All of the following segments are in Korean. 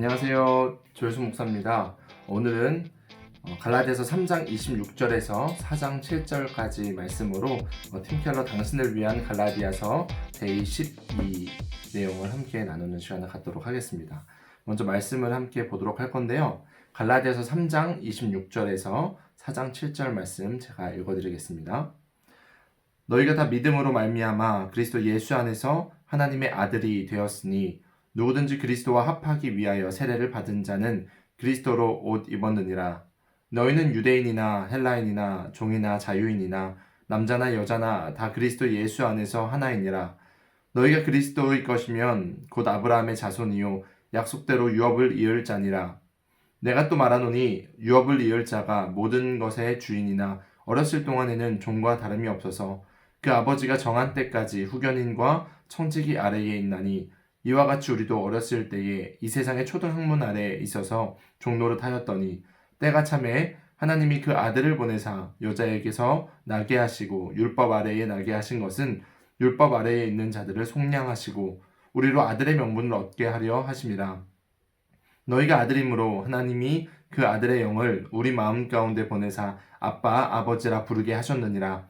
안녕하세요. 조일수 목사입니다. 오늘은 갈라디아서 3장 26절에서 4장 7절까지 말씀으로 팀켈러 당신을 위한 갈라디아서 데이 12 내용을 함께 나누는 시간을 갖도록 하겠습니다. 먼저 말씀을 함께 보도록 할 건데요. 갈라디아서 3장 26절에서 4장 7절 말씀 제가 읽어드리겠습니다. 너희가 다 믿음으로 말미암아 그리스도 예수 안에서 하나님의 아들이 되었으니 누구든지 그리스도와 합하기 위하여 세례를 받은 자는 그리스도로 옷 입었느니라. 너희는 유대인이나 헬라인이나 종이나 자유인이나 남자나 여자나 다 그리스도 예수 안에서 하나이니라. 너희가 그리스도의 것이면 곧 아브라함의 자손이요 약속대로 유업을 이을 자니라. 내가 또 말하노니 유업을 이을 자가 모든 것의 주인이나 어렸을 동안에는 종과 다름이 없어서 그 아버지가 정한 때까지 후견인과 청지기 아래에 있나니 이와 같이 우리도 어렸을 때에 이 세상의 초등학문 아래에 있어서 종노릇하였더니 때가 차매 하나님이 그 아들을 보내사 여자에게서 나게 하시고 율법 아래에 나게 하신 것은 율법 아래에 있는 자들을 속량하시고 우리로 아들의 명분을 얻게 하려 하심이라. 너희가 아들이므로 하나님이 그 아들의 영을 우리 마음 가운데 보내사 아빠 아버지라 부르게 하셨느니라.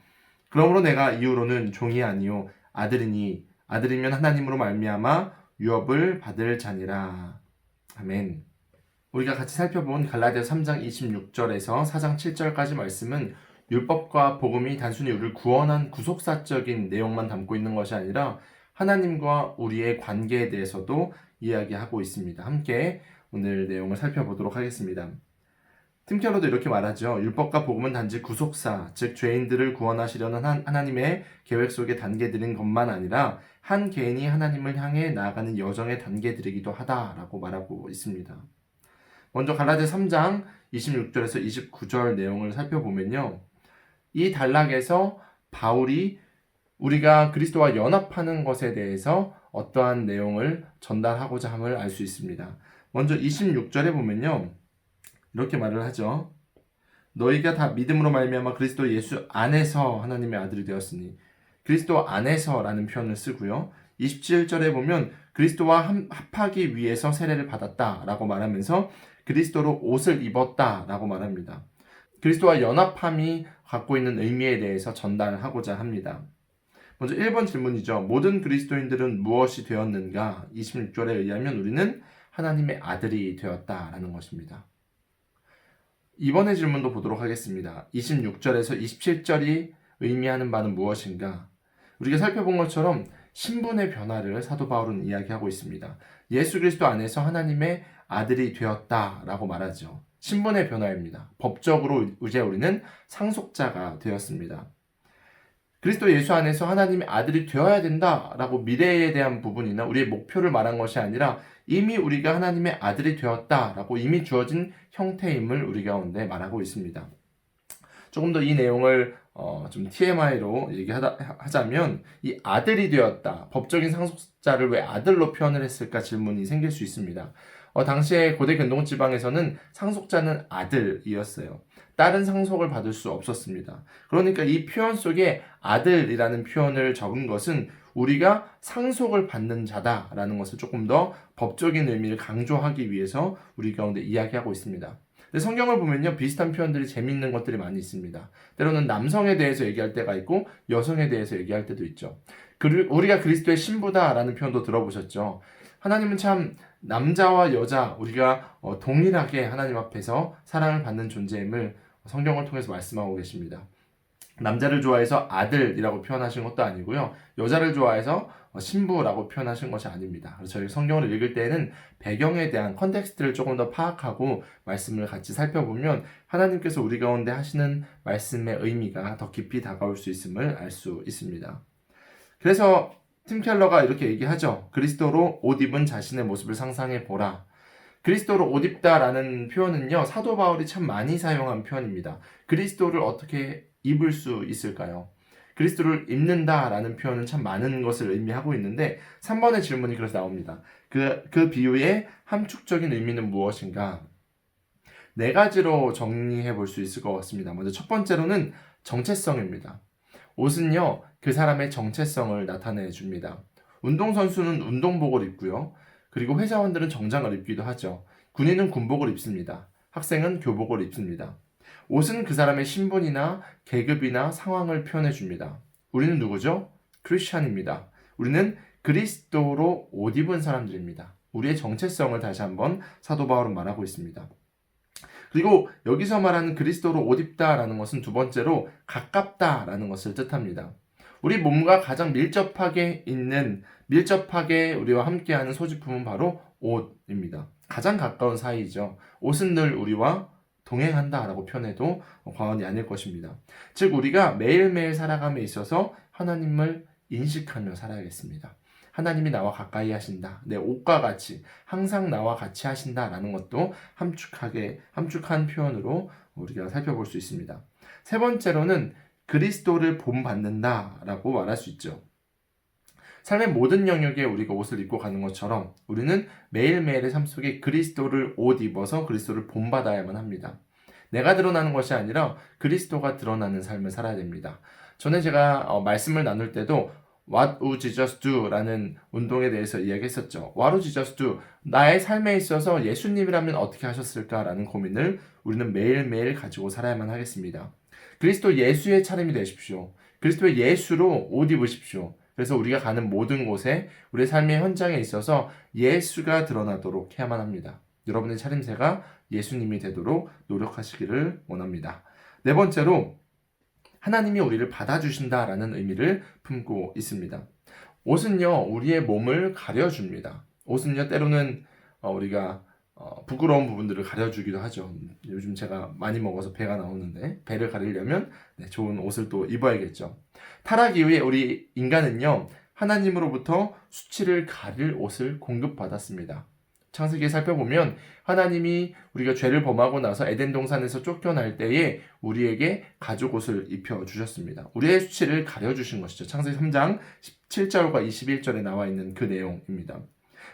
그러므로 내가 이후로는 종이 아니요 아들이니 아들이면 하나님으로 말미암아 유업을 받을 자니라. 아멘. 우리가 같이 살펴본 갈라디아서 3장 26절에서 4장 7절까지 말씀은 율법과 복음이 단순히 우리를 구원한 구속사적인 내용만 담고 있는 것이 아니라 하나님과 우리의 관계에 대해서도 이야기하고 있습니다. 함께 오늘 내용을 살펴보도록 하겠습니다. 팀켈러도 이렇게 말하죠. 율법과 복음은 단지 구속사, 즉 죄인들을 구원하시려는 하나님의 계획 속의 단계들인 것만 아니라 한 개인이 하나님을 향해 나아가는 여정의 단계들이기도 하다라고 말하고 있습니다. 먼저 갈라디아서 3장 26절에서 29절 내용을 살펴보면요. 이 단락에서 바울이 우리가 그리스도와 연합하는 것에 대해서 어떠한 내용을 전달하고자 함을 알 수 있습니다. 먼저 26절에 보면요. 이렇게 말을 하죠. 너희가 다 믿음으로 말미암아 그리스도 예수 안에서 하나님의 아들이 되었으니 그리스도 안에서라는 표현을 쓰고요. 27절에 보면 그리스도와 합하기 위해서 세례를 받았다라고 말하면서 그리스도로 옷을 입었다라고 말합니다. 그리스도와 연합함이 갖고 있는 의미에 대해서 전달하고자 합니다. 먼저 1번 질문이죠. 모든 그리스도인들은 무엇이 되었는가? 26절에 의하면 우리는 하나님의 아들이 되었다라는 것입니다. 이번의 질문도 보도록 하겠습니다. 26절에서 27절이 의미하는 바는 무엇인가? 우리가 살펴본 것처럼 신분의 변화를 사도 바울은 이야기하고 있습니다. 예수 그리스도 안에서 하나님의 아들이 되었다라고 말하죠. 신분의 변화입니다. 법적으로 이제 우리는 상속자가 되었습니다. 그리스도 예수 안에서 하나님의 아들이 되어야 된다라고 미래에 대한 부분이나 우리의 목표를 말한 것이 아니라 이미 우리가 하나님의 아들이 되었다라고 이미 주어진 형태임을 우리 가운데 말하고 있습니다. 조금 더 이 내용을 좀 TMI로 얘기하자면 이 아들이 되었다, 법적인 상속자를 왜 아들로 표현을 했을까 질문이 생길 수 있습니다. 당시에 고대 근동지방에서는 상속자는 아들이었어요. 딸은 상속을 받을 수 없었습니다. 그러니까 이 표현 속에 아들이라는 표현을 적은 것은 우리가 상속을 받는 자다라는 것을 조금 더 법적인 의미를 강조하기 위해서 우리 가운데 이야기하고 있습니다. 근데 성경을 보면요, 비슷한 표현들이 재미있는 것들이 많이 있습니다. 때로는 남성에 대해서 얘기할 때가 있고 여성에 대해서 얘기할 때도 있죠. 우리가 그리스도의 신부다라는 표현도 들어보셨죠. 하나님은 참 남자와 여자 우리가 동일하게 하나님 앞에서 사랑을 받는 존재임을 성경을 통해서 말씀하고 계십니다. 남자를 좋아해서 아들이라고 표현하신 것도 아니고요. 여자를 좋아해서 신부라고 표현하신 것이 아닙니다. 그래서 저희 성경을 읽을 때는 배경에 대한 컨텍스트를 조금 더 파악하고 말씀을 같이 살펴보면 하나님께서 우리 가운데 하시는 말씀의 의미가 더 깊이 다가올 수 있음을 알 수 있습니다. 그래서 팀 켈러가 이렇게 얘기하죠. 그리스도로 옷 입은 자신의 모습을 상상해 보라. 그리스도로 옷 입다라는 표현은요, 사도 바울이 참 많이 사용한 표현입니다. 그리스도를 어떻게 입을 수 있을까요? 그리스도를 입는다라는 표현은 참 많은 것을 의미하고 있는데 3번의 질문이 그래서 나옵니다. 그 비유의 함축적인 의미는 무엇인가? 네 가지로 정리해 볼 수 있을 것 같습니다. 먼저 첫 번째로는 정체성입니다. 옷은요, 그 사람의 정체성을 나타내 줍니다. 운동선수는 운동복을 입고요. 그리고 회사원들은 정장을 입기도 하죠. 군인은 군복을 입습니다. 학생은 교복을 입습니다. 옷은 그 사람의 신분이나 계급이나 상황을 표현해 줍니다. 우리는 누구죠? 크리스찬입니다. 우리는 그리스도로 옷 입은 사람들입니다. 우리의 정체성을 다시 한번 사도 바울은 말하고 있습니다. 그리고 여기서 말하는 그리스도로 옷 입다라는 것은 두 번째로 가깝다라는 것을 뜻합니다. 우리 몸과 가장 밀접하게 우리와 함께하는 소지품은 바로 옷입니다. 가장 가까운 사이죠. 옷은 늘 우리와 동행한다라고 표현해도 과언이 아닐 것입니다. 즉 우리가 매일매일 살아감에 있어서 하나님을 인식하며 살아야겠습니다. 하나님이 나와 가까이 하신다. 내 옷과 같이 항상 나와 같이 하신다라는 것도 함축한 표현으로 우리가 살펴볼 수 있습니다. 세 번째로는 그리스도를 본받는다라고 말할 수 있죠. 삶의 모든 영역에 우리가 옷을 입고 가는 것처럼 우리는 매일매일의 삶 속에 그리스도를 옷 입어서 그리스도를 본받아야만 합니다. 내가 드러나는 것이 아니라 그리스도가 드러나는 삶을 살아야 됩니다. 전에 제가 말씀을 나눌 때도 What would Jesus do? 라는 운동에 대해서 이야기했었죠. What would Jesus do? 나의 삶에 있어서 예수님이라면 어떻게 하셨을까? 라는 고민을 우리는 매일매일 가지고 살아야만 하겠습니다. 그리스도 예수의 차림이 되십시오. 그리스도의 예수로 옷 입으십시오. 그래서 우리가 가는 모든 곳에 우리의 삶의 현장에 있어서 예수가 드러나도록 해야만 합니다. 여러분의 차림새가 예수님이 되도록 노력하시기를 원합니다. 네 번째로 하나님이 우리를 받아주신다라는 의미를 품고 있습니다. 옷은요, 우리의 몸을 가려줍니다. 옷은요, 때로는 우리가 부끄러운 부분들을 가려주기도 하죠. 요즘 제가 많이 먹어서 배가 나오는데 배를 가리려면 좋은 옷을 또 입어야겠죠. 타락 이후에 우리 인간은요, 하나님으로부터 수치를 가릴 옷을 공급받았습니다. 창세기에 살펴보면 하나님이 우리가 죄를 범하고 나서 에덴 동산에서 쫓겨날 때에 우리에게 가죽 옷을 입혀주셨습니다. 우리의 수치를 가려주신 것이죠. 창세기 3장 17절과 21절에 나와 있는 그 내용입니다.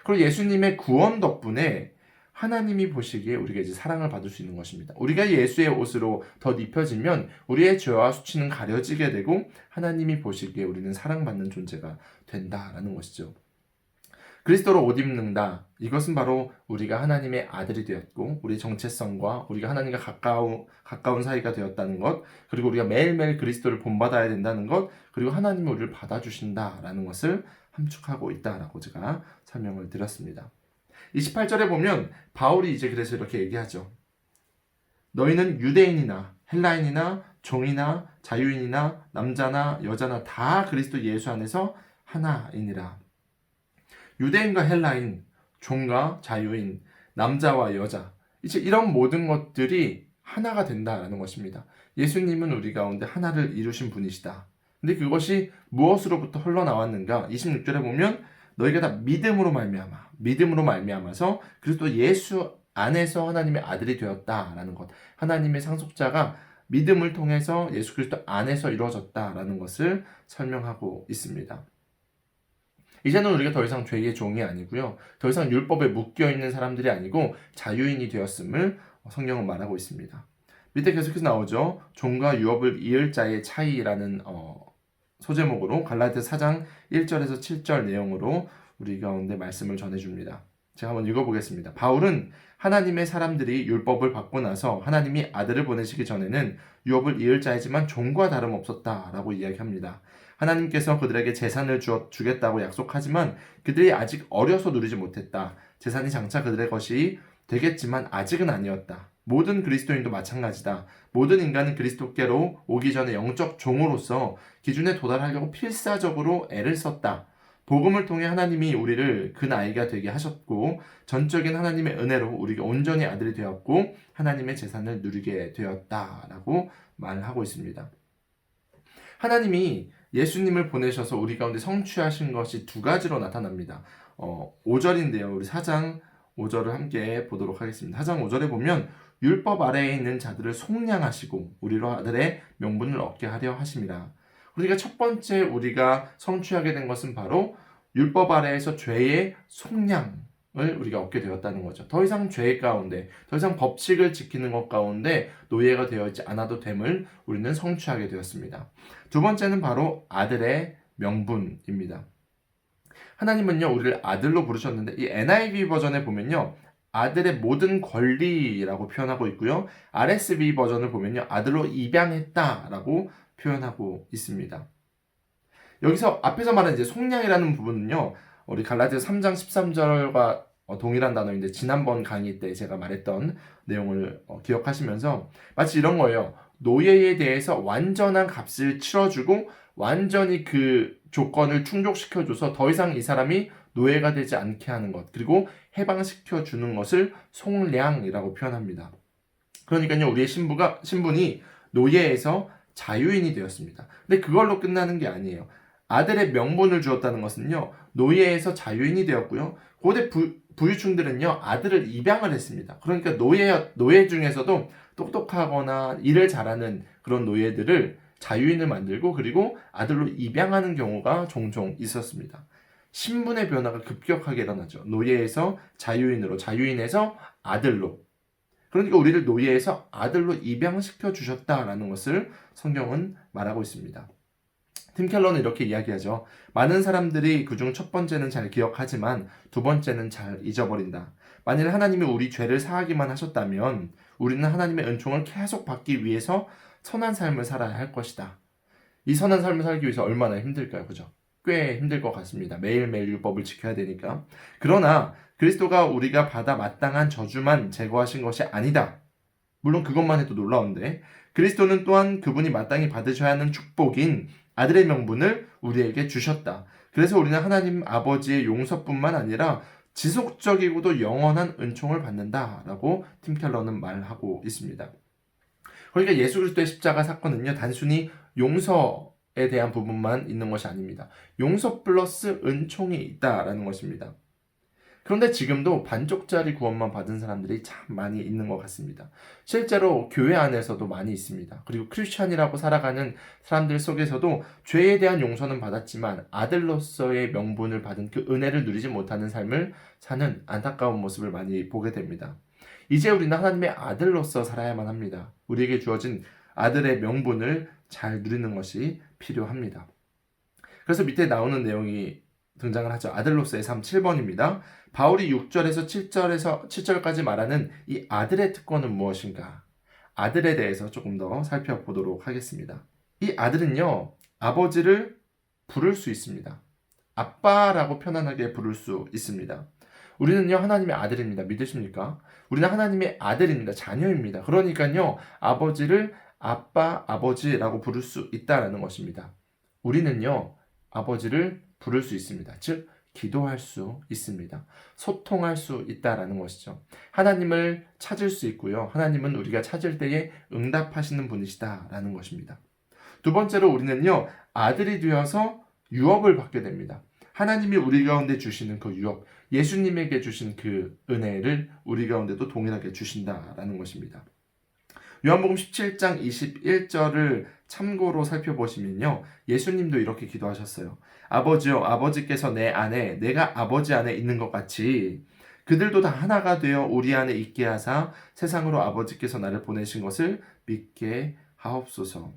그리고 예수님의 구원 덕분에 하나님이 보시기에 우리가 이제 사랑을 받을 수 있는 것입니다. 우리가 예수의 옷으로 덧 입혀지면 우리의 죄와 수치는 가려지게 되고 하나님이 보시기에 우리는 사랑받는 존재가 된다라는 것이죠. 그리스도로 옷 입는다. 이것은 바로 우리가 하나님의 아들이 되었고 우리의 정체성과 우리가 하나님과 가까운 사이가 되었다는 것, 그리고 우리가 매일매일 그리스도를 본받아야 된다는 것, 그리고 하나님이 우리를 받아주신다라는 것을 함축하고 있다라고 제가 설명을 드렸습니다. 28절에 보면 바울이 이제 그래서 이렇게 얘기하죠. 너희는 유대인이나 헬라인이나 종이나 자유인이나 남자나 여자나 다 그리스도 예수 안에서 하나이니라. 유대인과 헬라인, 종과 자유인, 남자와 여자, 이제 이런 모든 것들이 하나가 된다라는 것입니다. 예수님은 우리 가운데 하나를 이루신 분이시다. 근데 그것이 무엇으로부터 흘러나왔는가? 26절에 보면 너희가 다 믿음으로 말미암아서 그리스도 예수 안에서 하나님의 아들이 되었다라는 것. 하나님의 상속자가 믿음을 통해서 예수 그리스도 안에서 이루어졌다라는 것을 설명하고 있습니다. 이제는 우리가 더 이상 죄의 종이 아니고요. 더 이상 율법에 묶여있는 사람들이 아니고 자유인이 되었음을 성경은 말하고 있습니다. 밑에 계속해서 나오죠. 종과 유업을 이을 자의 차이라는 소제목으로 갈라디아서 4장 1절에서 7절 내용으로 우리 가운데 말씀을 전해줍니다. 제가 한번 읽어보겠습니다. 바울은 하나님의 사람들이 율법을 받고 나서 하나님이 아들을 보내시기 전에는 유업을 이을 자이지만 종과 다름없었다라고 이야기합니다. 하나님께서 그들에게 재산을 주겠다고 약속하지만 그들이 아직 어려서 누리지 못했다. 재산이 장차 그들의 것이 되겠지만 아직은 아니었다. 모든 그리스도인도 마찬가지다. 모든 인간은 그리스도께로 오기 전에 영적 종으로서 기준에 도달하려고 필사적으로 애를 썼다. 복음을 통해 하나님이 우리를 그 나이가 되게 하셨고 전적인 하나님의 은혜로 우리가 온전히 아들이 되었고 하나님의 재산을 누리게 되었다라고 말하고 있습니다. 하나님이 예수님을 보내셔서 우리 가운데 성취하신 것이 두 가지로 나타납니다. 5절인데요. 우리 4장 5절을 함께 보도록 하겠습니다. 4장 5절에 보면 율법 아래에 있는 자들을 속량하시고 우리로 아들의 명분을 얻게 하려 하심이라. 우리가 첫 번째 우리가 성취하게 된 것은 바로 율법 아래에서 죄의 속량을 우리가 얻게 되었다는 거죠. 더 이상 죄 가운데, 더 이상 법칙을 지키는 것 가운데 노예가 되어 있지 않아도 됨을 우리는 성취하게 되었습니다. 두 번째는 바로 아들의 명분입니다. 하나님은요, 우리를 아들로 부르셨는데 이 NIV 버전에 보면요, 아들의 모든 권리라고 표현하고 있고요. RSV 버전을 보면요, 아들로 입양했다라고 표현하고 있습니다. 여기서 앞에서 말한 이제 속량이라는 부분은요, 우리 갈라디아 3장 13절과 동일한 단어인데 지난번 강의 때 제가 말했던 내용을 기억하시면서 마치 이런 거예요. 노예에 대해서 완전한 값을 치러주고 완전히 그 조건을 충족시켜줘서 더 이상 이 사람이 노예가 되지 않게 하는 것, 그리고 해방시켜 주는 것을 속량이라고 표현합니다. 그러니까요, 우리의 신분이 노예에서 자유인이 되었습니다. 근데 그걸로 끝나는 게 아니에요. 아들의 명분을 주었다는 것은요, 노예에서 자유인이 되었고요. 고대 부유층들은요, 아들을 입양을 했습니다. 그러니까 노예 중에서도 똑똑하거나 일을 잘하는 그런 노예들을 자유인을 만들고 그리고 아들로 입양하는 경우가 종종 있었습니다. 신분의 변화가 급격하게 일어나죠. 노예에서 자유인으로, 자유인에서 아들로. 그러니까 우리를 노예에서 아들로 입양시켜 주셨다라는 것을 성경은 말하고 있습니다. 팀 켈러는 이렇게 이야기하죠. 많은 사람들이 그중 첫 번째는 잘 기억하지만 두 번째는 잘 잊어버린다. 만일 하나님이 우리 죄를 사하기만 하셨다면 우리는 하나님의 은총을 계속 받기 위해서 선한 삶을 살아야 할 것이다. 이 선한 삶을 살기 위해서 얼마나 힘들까요? 그죠? 꽤 힘들 것 같습니다. 매일매일 율법을 지켜야 되니까. 그러나 그리스도가 우리가 받아 마땅한 저주만 제거하신 것이 아니다. 물론 그것만 해도 놀라운데 그리스도는 또한 그분이 마땅히 받으셔야 하는 축복인 아들의 명분을 우리에게 주셨다. 그래서 우리는 하나님 아버지의 용서뿐만 아니라 지속적이고도 영원한 은총을 받는다라고 팀 켈러는 말하고 있습니다. 그러니까 예수 그리스도의 십자가 사건은요, 단순히 용서에 대한 부분만 있는 것이 아닙니다. 용서 플러스 은총이 있다라는 것입니다. 그런데 지금도 반쪽짜리 구원만 받은 사람들이 참 많이 있는 것 같습니다. 실제로 교회 안에서도 많이 있습니다. 그리고 크리스찬이라고 살아가는 사람들 속에서도 죄에 대한 용서는 받았지만 아들로서의 명분을 받은 그 은혜를 누리지 못하는 삶을 사는 안타까운 모습을 많이 보게 됩니다. 이제 우리는 하나님의 아들로서 살아야만 합니다. 우리에게 주어진 아들의 명분을 잘 누리는 것이 필요합니다. 그래서 밑에 나오는 내용이 등장을 하죠. 아들로서의 삶 7번입니다. 바울이 6절에서 7절까지 말하는 이 아들의 특권은 무엇인가? 아들에 대해서 조금 더 살펴보도록 하겠습니다. 이 아들은요, 아버지를 부를 수 있습니다. 아빠라고 편안하게 부를 수 있습니다. 우리는요, 하나님의 아들입니다. 믿으십니까? 우리는 하나님의 아들입니다. 자녀입니다. 그러니까요, 아버지를 아빠, 아버지라고 부를 수 있다는 것입니다. 우리는요, 아버지를 부를 수 있습니다. 즉, 기도할 수 있습니다. 소통할 수 있다라는 것이죠. 하나님을 찾을 수 있고요. 하나님은 우리가 찾을 때에 응답하시는 분이시다라는 것입니다. 두 번째로 우리는요, 아들이 되어서 유업을 받게 됩니다. 하나님이 우리 가운데 주시는 그 유업, 예수님에게 주신 그 은혜를 우리 가운데도 동일하게 주신다라는 것입니다. 요한복음 17장 21절을 참고로 살펴보시면요, 예수님도 이렇게 기도하셨어요. 아버지요, 아버지께서 내 안에, 내가 아버지 안에 있는 것 같이 그들도 다 하나가 되어 우리 안에 있게 하사 세상으로 아버지께서 나를 보내신 것을 믿게 하옵소서.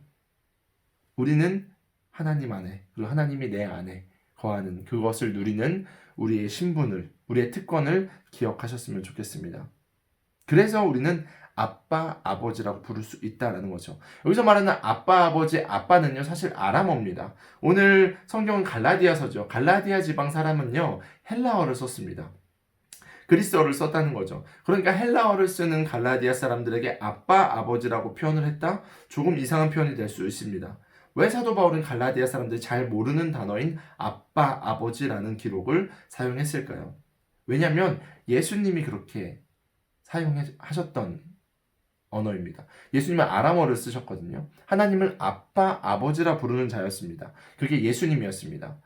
우리는 하나님 안에, 그리고 하나님이 내 안에 거하는 그것을 누리는 우리의 신분을, 우리의 특권을 기억하셨으면 좋겠습니다. 그래서 우리는 아빠, 아버지라고 부를 수 있다는 거죠. 여기서 말하는 아빠, 아버지, 아빠는요, 사실 아람어입니다. 오늘 성경은 갈라디아서죠. 갈라디아 지방 사람은요, 헬라어를 썼습니다. 그리스어를 썼다는 거죠. 그러니까 헬라어를 쓰는 갈라디아 사람들에게 아빠, 아버지라고 표현을 했다? 조금 이상한 표현이 될 수 있습니다. 왜 사도 바울은 갈라디아 사람들이 잘 모르는 단어인 아빠, 아버지라는 기록을 사용했을까요? 왜냐하면 예수님이 그렇게 사용하셨던 언어입니다. 예수님은 아람어를 쓰셨거든요. 하나님을 아빠, 아버지라 부르는 자였습니다. 그게 예수님이었습니다.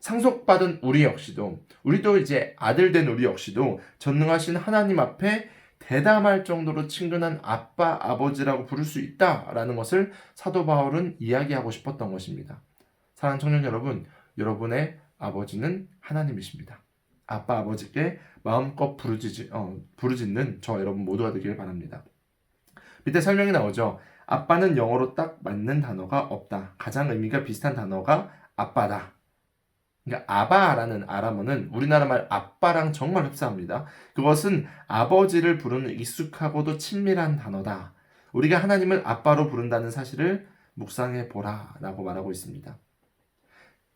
상속받은 우리도 이제 아들 된 우리 역시도 전능하신 하나님 앞에 대담할 정도로 친근한 아빠, 아버지라고 부를 수 있다라는 것을 사도 바울은 이야기하고 싶었던 것입니다. 사랑하는 청년 여러분, 여러분의 아버지는 하나님이십니다. 아빠, 아버지께 마음껏 부르짖는 저 여러분 모두가 되길 바랍니다. 밑에 설명이 나오죠. 아빠는 영어로 딱 맞는 단어가 없다. 가장 의미가 비슷한 단어가 아빠다. 그러니까 아바라는 아람어는 우리나라 말 아빠랑 정말 흡사합니다. 그것은 아버지를 부르는 익숙하고도 친밀한 단어다. 우리가 하나님을 아빠로 부른다는 사실을 묵상해 보라라고 말하고 있습니다.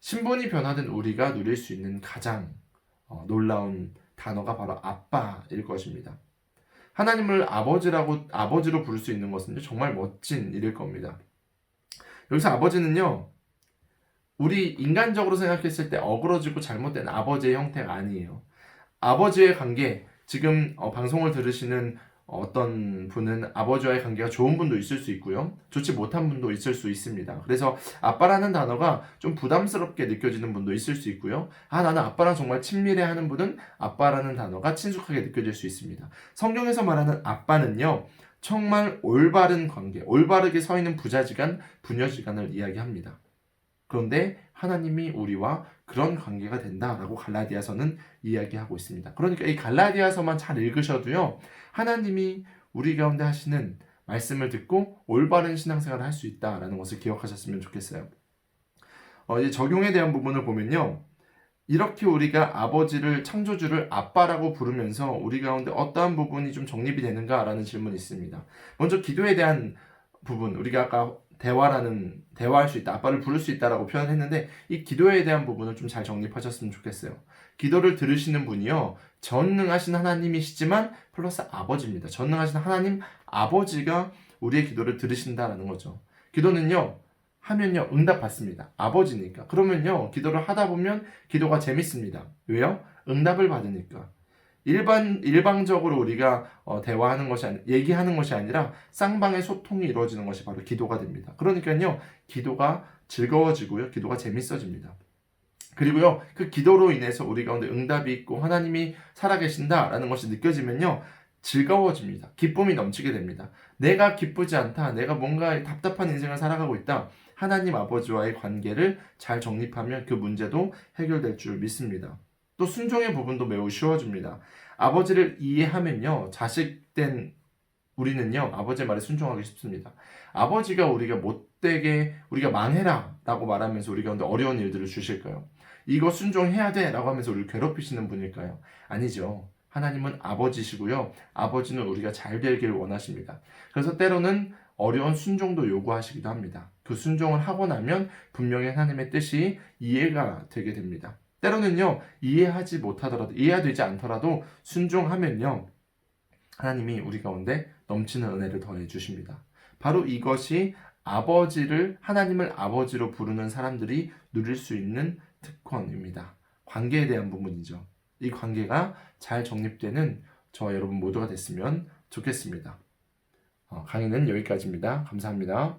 신분이 변화된 우리가 누릴 수 있는 가장 놀라운 단어가 바로 아빠일 것입니다. 하나님을 아버지로 부를 수 있는 것은 정말 멋진 일일 겁니다. 여기서 아버지는요, 우리 인간적으로 생각했을 때 어그러지고 잘못된 아버지의 형태가 아니에요. 아버지의 관계, 지금 방송을 들으시는 어떤 분은 아버지와의 관계가 좋은 분도 있을 수 있고요. 좋지 못한 분도 있을 수 있습니다. 그래서 아빠라는 단어가 좀 부담스럽게 느껴지는 분도 있을 수 있고요. 나는 아빠랑 정말 친밀해 하는 분은 아빠라는 단어가 친숙하게 느껴질 수 있습니다. 성경에서 말하는 아빠는요, 정말 올바른 관계, 올바르게 서 있는 부자지간, 부녀지간을 이야기합니다. 그런데 하나님이 우리와 그런 관계가 된다라고 갈라디아서는 이야기하고 있습니다. 그러니까 이 갈라디아서만 잘 읽으셔도요, 하나님이 우리 가운데 하시는 말씀을 듣고 올바른 신앙생활을 할 수 있다라는 것을 기억하셨으면 좋겠어요. 이제 적용에 대한 부분을 보면요, 이렇게 우리가 아버지를, 창조주를 아빠라고 부르면서 우리 가운데 어떠한 부분이 좀 정립이 되는가라는 질문이 있습니다. 먼저 기도에 대한 부분, 우리가 아까 대화할 수 있다, 아빠를 부를 수 있다라고 표현했는데, 이 기도에 대한 부분을 좀 잘 정립하셨으면 좋겠어요. 기도를 들으시는 분이요, 전능하신 하나님이시지만 플러스 아버지입니다. 전능하신 하나님 아버지가 우리의 기도를 들으신다라는 거죠. 기도는요, 하면요, 응답받습니다. 아버지니까. 그러면요, 기도를 하다 보면 기도가 재밌습니다. 왜요? 응답을 받으니까. 일방적으로 우리가 대화하는 것이 얘기하는 것이 아니라 쌍방의 소통이 이루어지는 것이 바로 기도가 됩니다. 그러니까요, 기도가 즐거워지고요, 기도가 재밌어집니다. 그리고요, 그 기도로 인해서 우리 가운데 응답이 있고 하나님이 살아계신다라는 것이 느껴지면요, 즐거워집니다. 기쁨이 넘치게 됩니다. 내가 기쁘지 않다, 내가 뭔가 답답한 인생을 살아가고 있다, 하나님 아버지와의 관계를 잘 정립하면 그 문제도 해결될 줄 믿습니다. 또 순종의 부분도 매우 쉬워집니다. 아버지를 이해하면요, 자식된 우리는요, 아버지의 말에 순종하기 쉽습니다. 아버지가 우리가 못되게, 우리가 망해라 라고 말하면서 우리 가운데 어려운 일들을 주실까요? 이거 순종해야 돼 라고 하면서 우리를 괴롭히시는 분일까요? 아니죠. 하나님은 아버지시고요, 아버지는 우리가 잘 되길 원하십니다. 그래서 때로는 어려운 순종도 요구하시기도 합니다. 그 순종을 하고 나면 분명히 하나님의 뜻이 이해가 되게 됩니다. 때로는요, 이해가 되지 않더라도 순종하면요, 하나님이 우리 가운데 넘치는 은혜를 더해 주십니다. 바로 이것이 하나님을 아버지로 부르는 사람들이 누릴 수 있는 특권입니다. 관계에 대한 부분이죠. 이 관계가 잘 정립되는 저와 여러분 모두가 됐으면 좋겠습니다. 강의는 여기까지입니다. 감사합니다.